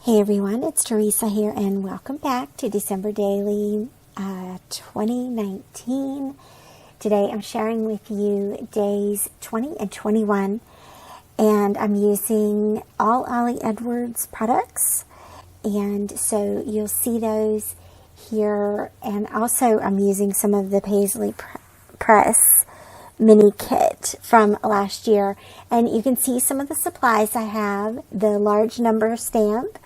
Hey everyone, it's Theresa here, and welcome back to December Daily 2019. Today I'm sharing with you days 20 and 21, and I'm using all Ollie Edwards products, and so you'll see those here, and also I'm using some of the Paisley Press mini kit from last year, and you can see some of the supplies I have: the large number stamp,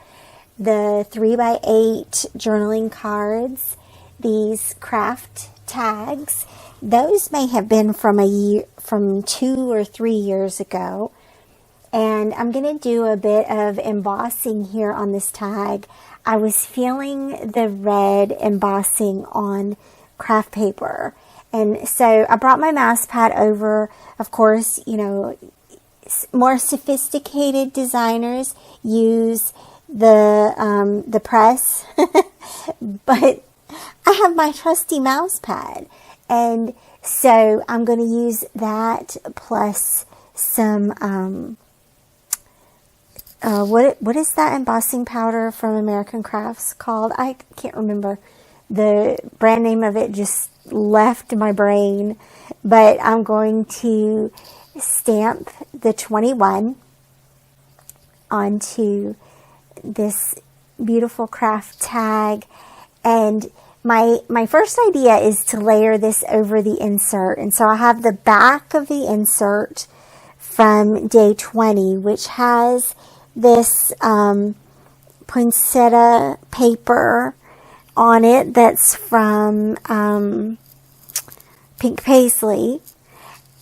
the 3x8 journaling cards, these craft tags. Those may have been from 2 or 3 years ago. And I'm going to do a bit of embossing here on this tag. I was feeling the red embossing on craft paper. And so I brought my mouse pad over. Of course, more sophisticated designers use the press, but I have my trusty mouse pad, and so I'm going to use that plus some what is that embossing powder from American Crafts called? I can't remember the brand name of it, just left my brain, but I'm going to stamp the 21 onto this beautiful craft tag. And my first idea is to layer this over the insert. And so I have the back of the insert from day 20, which has this poinsettia paper on it that's from Pink Paisley.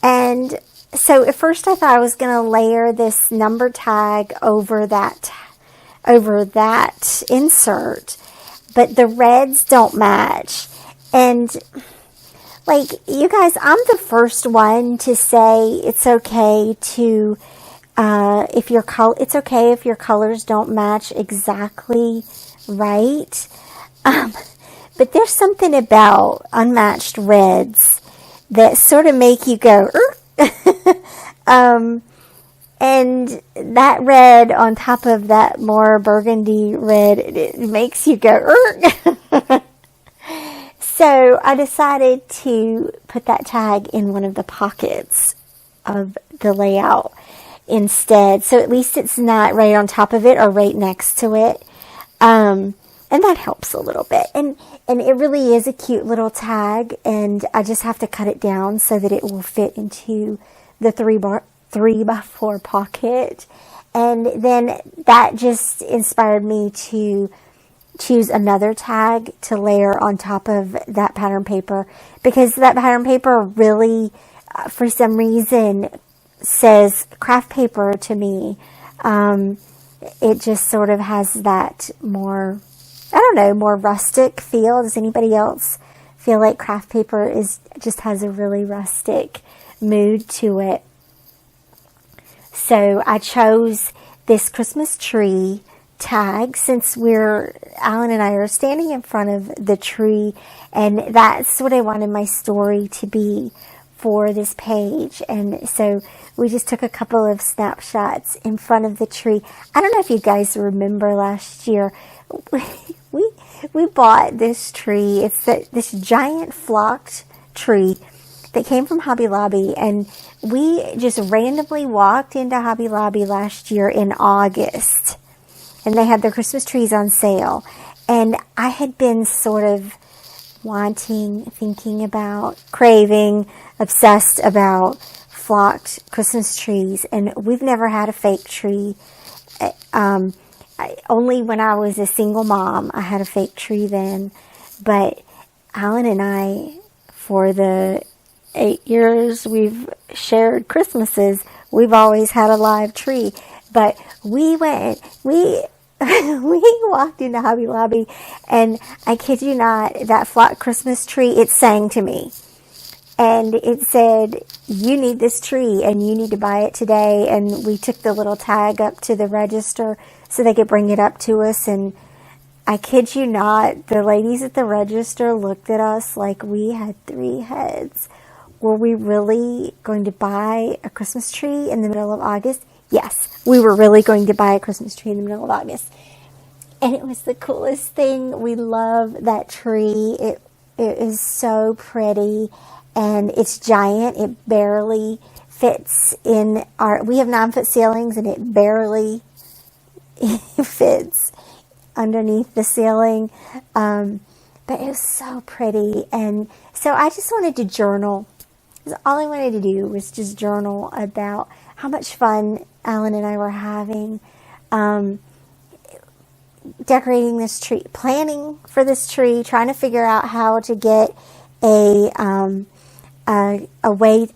And so at first I thought I was going to layer this number tag over that insert, but the reds don't match. And like, you guys, I'm the first one to say it's okay to it's okay if your colors don't match exactly right. But there's something about unmatched reds that sort of make you go and that red on top of that more burgundy red, it makes you go So I decided to put that tag in one of the pockets of the layout instead. So at least it's not right on top of it or right next to it. And that helps a little bit. And it really is a cute little tag. And I just have to cut it down so that it will fit into the 3x4 pocket. And then that just inspired me to choose another tag to layer on top of that pattern paper, because that pattern paper really, for some reason, says craft paper to me. It just sort of has that more, more rustic feel. Does anybody else feel like craft paper just has a really rustic mood to it? So I chose this Christmas tree tag since Alan and I are standing in front of the tree, and that's what I wanted my story to be for this page. And so we just took a couple of snapshots in front of the tree. I don't know if you guys remember last year, we bought this tree. It's this giant flocked tree that came from Hobby Lobby, and we just randomly walked into Hobby Lobby last year in August, and they had their Christmas trees on sale. And I had been sort of thinking about, craving, obsessed about flocked Christmas trees, and we've never had a fake tree. Only when I was a single mom, I had a fake tree then. But Alan and I, for the 8 years we've shared Christmases, we've always had a live tree. But we walked into Hobby Lobby, and I kid you not, that flocked Christmas tree, it sang to me. And it said, "You need this tree, and you need to buy it today." And we took the little tag up to the register so they could bring it up to us. And I kid you not, the ladies at the register looked at us like we had 3 heads. Were we really going to buy a Christmas tree in the middle of August? Yes, we were really going to buy a Christmas tree in the middle of August. And it was the coolest thing. We love that tree. It is so pretty, and it's giant. It barely fits in we have 9-foot ceilings, and it barely fits underneath the ceiling. But it was so pretty. And so I just wanted to journal. All I wanted to do was just journal about how much fun Alan and I were having, decorating this tree, planning for this tree, trying to figure out how to get a way,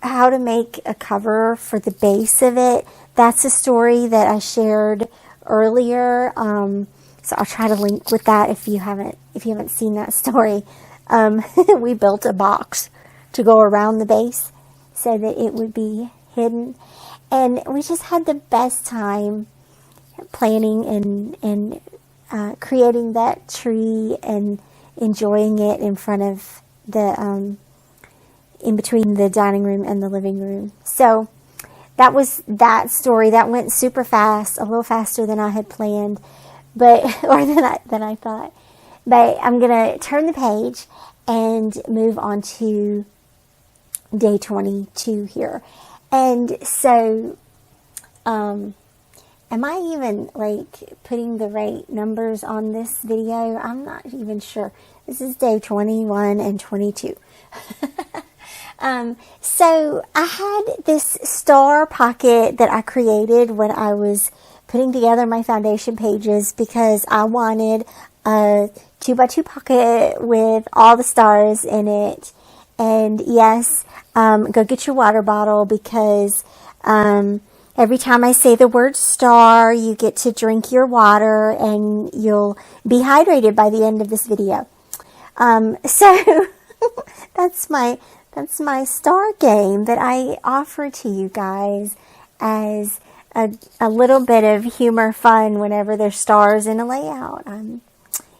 how to make a cover for the base of it. That's a story that I shared earlier. So I'll try to link with that if you haven't seen that story. We built a box to go around the base so that it would be hidden. And we just had the best time planning and creating that tree and enjoying it in front of the, in between the dining room and the living room. So that was that story. That went super fast, a little faster than I had planned, or than I thought. But I'm going to turn the page and move on to day 22 here. And so, am I even putting the right numbers on this video? I'm not even sure. This is day 21 and 22. So I had this star pocket that I created when I was putting together my foundation pages, because I wanted a 2x2 pocket with all the stars in it. And yes, go get your water bottle, because every time I say the word star, you get to drink your water and you'll be hydrated by the end of this video. So that's my star game that I offer to you guys as a little bit of humor fun whenever there's stars in a layout. I'm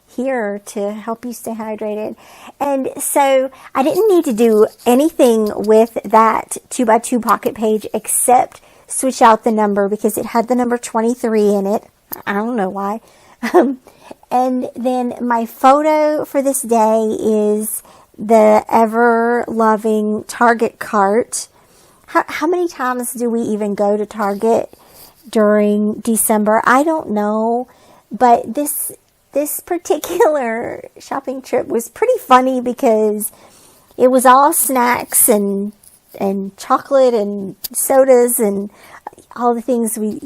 here to help you stay hydrated. And so I didn't need to do anything with that 2x2 pocket page except switch out the number, because it had the number 23 in it. I don't know why. And then my photo for this day is the ever-loving Target cart. How many times do we even go to Target during December? I don't know, but this particular shopping trip was pretty funny, because it was all snacks and chocolate and sodas and all the things we,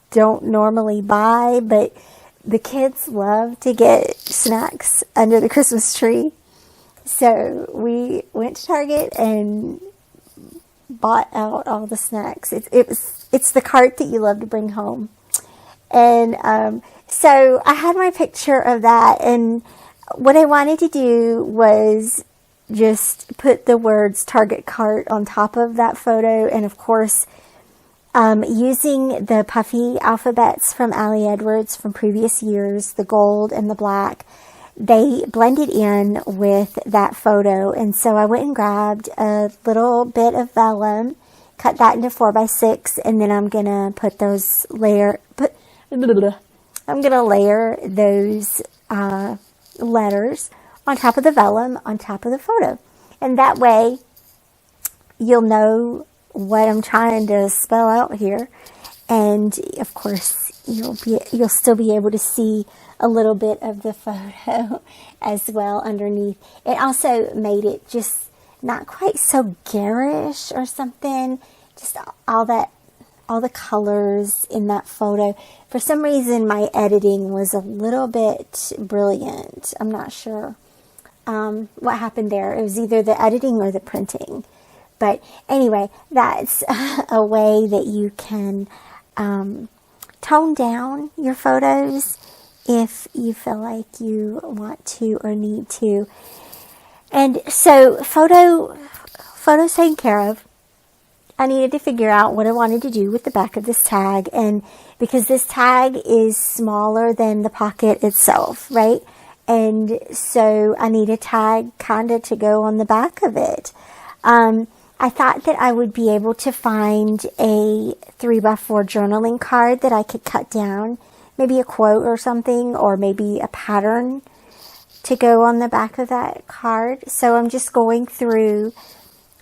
don't normally buy, but the kids love to get snacks under the Christmas tree. So we went to Target and bought out all the snacks. It's the cart that you love to bring home. And so I had my picture of that, and what I wanted to do was just put the words Target cart on top of that photo, and of course, using the puffy alphabets from Ali Edwards from previous years, the gold and the black, they blended in with that photo. And so I went and grabbed a little bit of vellum, cut that into 4x6, and then I'm gonna put those layer those letters on top of the vellum, on top of the photo. And that way you'll know what I'm trying to spell out here. And of course, you'll still be able to see a little bit of the photo as well underneath. It also made it just not quite so garish or something. Just all the colors in that photo. For some reason, my editing was a little bit brilliant. I'm not sure what happened there. It was either the editing or the printing. But anyway, that's a way that you can tone down your photos if you feel like you want to or need to. And so photos taken care of. I needed to figure out what I wanted to do with the back of this tag, and because this tag is smaller than the pocket itself, right? And so I need a tag kind of to go on the back of it. I thought that I would be able to find a 3x4 journaling card that I could cut down maybe a quote or something, or maybe a pattern to go on the back of that card. So I'm just going through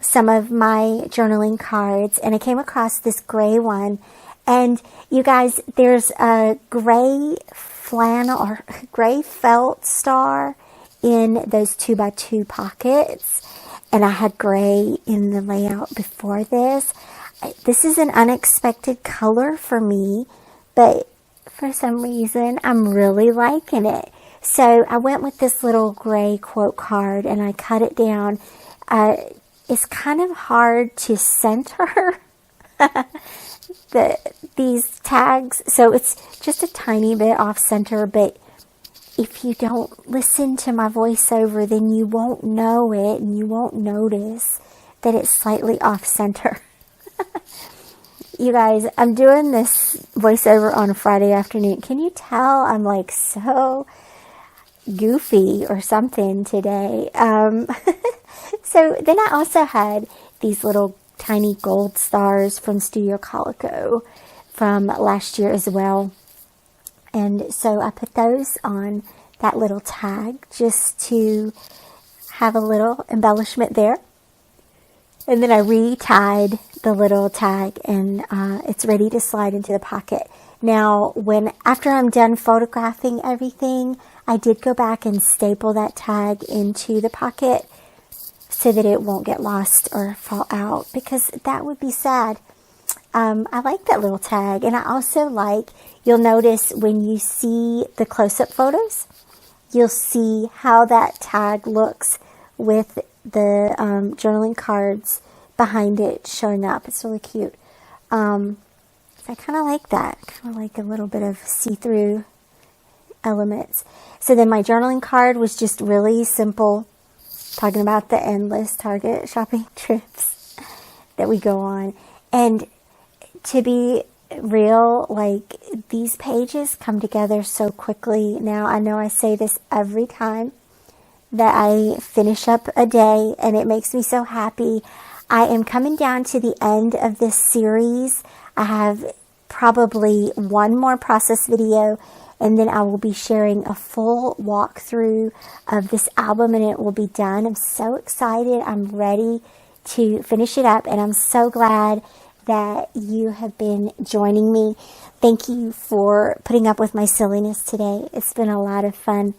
some of my journaling cards, and I came across this gray one. And you guys, there's a gray flannel or gray felt star in those 2x2 pockets. And I had gray in the layout before this. This is an unexpected color for me, but for some reason, I'm really liking it. So I went with this little gray quote card, and I cut it down. It's kind of hard to center these tags, so it's just a tiny bit off center, but if you don't listen to my voiceover, then you won't know it, and you won't notice that it's slightly off center. You guys, I'm doing this voiceover on a Friday afternoon. Can you tell I'm like so goofy or something today? So then I also had these little tiny gold stars from Studio Calico from last year as well. And so I put those on that little tag just to have a little embellishment there. And then I re-tied the little tag, and it's ready to slide into the pocket. Now, after I'm done photographing everything, I did go back and staple that tag into the pocket so that it won't get lost or fall out, because that would be sad. I like that little tag, and I also you'll notice when you see the close-up photos, you'll see how that tag looks with the journaling cards behind it showing up. It's really cute. So I kind of like that. Kind of like a little bit of see-through elements. So then my journaling card was just really simple, talking about the endless Target shopping trips that we go on. And to be real, these pages come together so quickly. Now, I know I say this every time that I finish up a day, and it makes me so happy. I am coming down to the end of this series. I have probably one more process video, and then I will be sharing a full walkthrough of this album, and it will be done. I'm so excited. I'm ready to finish it up, and I'm so glad that you have been joining me. Thank you for putting up with my silliness today. It's been a lot of fun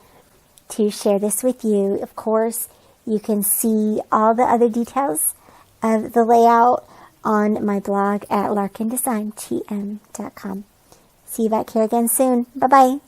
to share this with you. Of course, you can see all the other details of the layout on my blog at larkindesigntm.com. See you back here again soon. Bye-bye.